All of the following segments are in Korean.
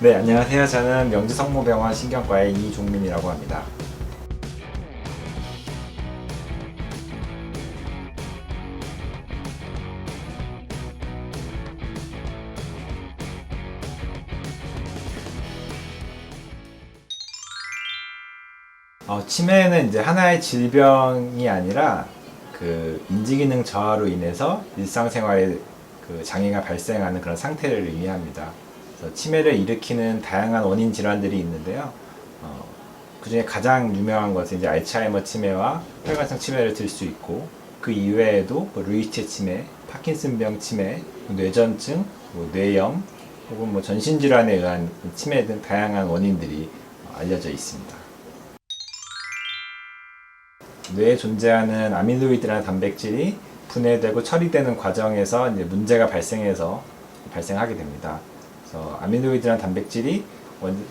네, 안녕하세요. 저는 명지성모병원 신경과의 이종민이라고 합니다. 치매는 이제 하나의 질병이 아니라 그 인지기능 저하로 인해서 일상생활에 그 장애가 발생하는 그런 상태를 의미합니다. 그래서 치매를 일으키는 다양한 원인 질환들이 있는데요. 그 중에 가장 유명한 것은 이제 알츠하이머 치매와 혈관성 치매를 들 수 있고, 그 이외에도 뭐 루이체 치매, 파킨슨병 치매, 뇌전증, 뭐 뇌염, 혹은 뭐 전신질환에 의한 치매 등 다양한 원인들이 알려져 있습니다. 뇌에 존재하는 아밀로이드라는 단백질이 분해되고 처리되는 과정에서 이제 문제가 발생하게 됩니다. 그래서 아밀로이드라는 단백질이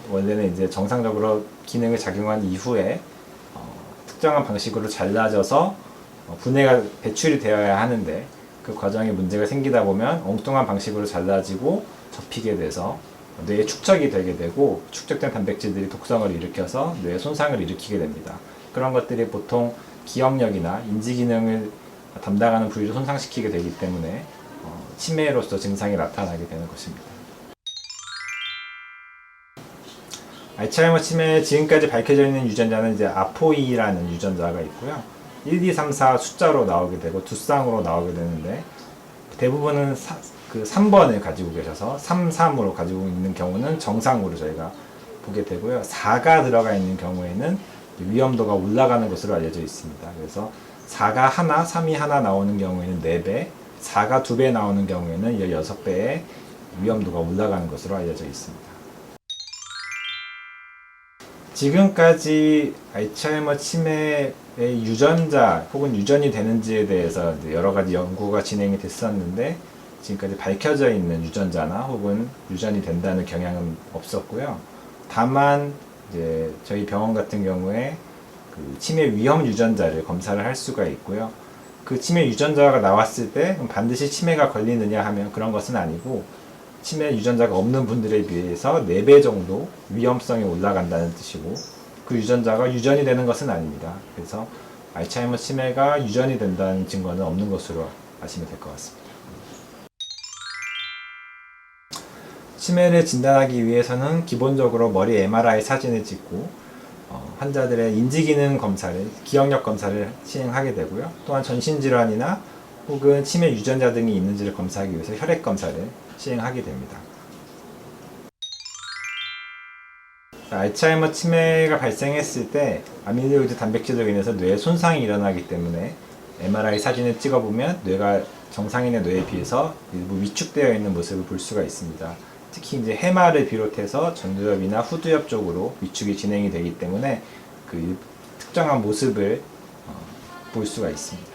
원래는 이제 정상적으로 기능을 작용한 이후에 특정한 방식으로 잘라져서 분해가 배출이 되어야 하는데, 그 과정에 문제가 생기다 보면 엉뚱한 방식으로 잘라지고 접히게 돼서 뇌에 축적이 되게 되고, 축적된 단백질들이 독성을 일으켜서 뇌에 손상을 일으키게 됩니다. 그런 것들이 보통 기억력이나 인지기능을 담당하는 부위를 손상시키게 되기 때문에 치매로서 증상이 나타나게 되는 것입니다. 알츠하이머 치매에 지금까지 밝혀져 있는 유전자는 이제 아포이라는 유전자가 있고요. 1, 2, 3, 4 숫자로 나오게 되고 두 쌍으로 나오게 되는데, 대부분은 그 3번을 가지고 계셔서 3, 3으로 가지고 있는 경우는 정상으로 저희가 보게 되고요. 4가 들어가 있는 경우에는 위험도가 올라가는 것으로 알려져 있습니다. 그래서 4가 하나, 3이 하나 나오는 경우에는 4배, 4가 2배 나오는 경우에는 16배의 위험도가 올라가는 것으로 알려져 있습니다. 지금까지 알츠하이머 치매의 유전자 혹은 유전이 되는지에 대해서 여러 가지 연구가 진행이 됐었는데, 지금까지 밝혀져 있는 유전자나 혹은 유전이 된다는 경향은 없었고요. 다만 이제 저희 병원 같은 경우에 그 치매 위험 유전자를 검사를 할 수가 있고요. 그 치매 유전자가 나왔을 때 반드시 치매가 걸리느냐 하면 그런 것은 아니고, 치매 유전자가 없는 분들에 비해서 4배 정도 위험성이 올라간다는 뜻이고, 그 유전자가 유전이 되는 것은 아닙니다. 그래서 알츠하이머 치매가 유전이 된다는 증거는 없는 것으로 아시면 될 것 같습니다. 치매를 진단하기 위해서는 기본적으로 머리 MRI 사진을 찍고 환자들의 인지기능 검사를, 기억력 검사를 시행하게 되고요. 또한 전신질환이나 혹은 치매 유전자 등이 있는지를 검사하기 위해서 혈액 검사를 시행하게 됩니다. 알츠하이머 치매가 발생했을 때 아밀로이드 단백질로 인해서 뇌에 손상이 일어나기 때문에 MRI 사진을 찍어보면 뇌가 정상인의 뇌에 비해서 일부 위축되어 있는 모습을 볼 수가 있습니다. 특히 이제 해마를 비롯해서 전두엽이나 후두엽 쪽으로 위축이 진행이 되기 때문에 그 특정한 모습을 볼 수가 있습니다.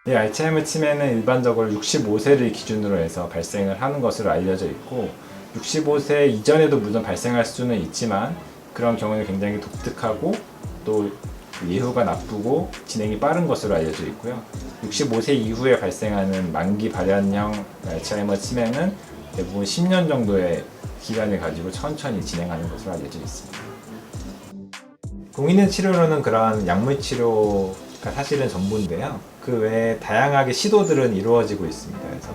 네, 알츠하이머 치매는 일반적으로 65세를 기준으로 해서 발생을 하는 것으로 알려져 있고, 65세 이전에도 물론 발생할 수는 있지만 그런 경우는 굉장히 독특하고 또 예후가 나쁘고 진행이 빠른 것으로 알려져 있고요. 65세 이후에 발생하는 만기 발현형 알츠하이머 치매는 대부분 10년 정도의 기간을 가지고 천천히 진행하는 것으로 알려져 있습니다. 공인의 치료로는 그러한 약물 치료가 사실은 전부인데요. 그 외에 다양하게 시도들은 이루어지고 있습니다. 그래서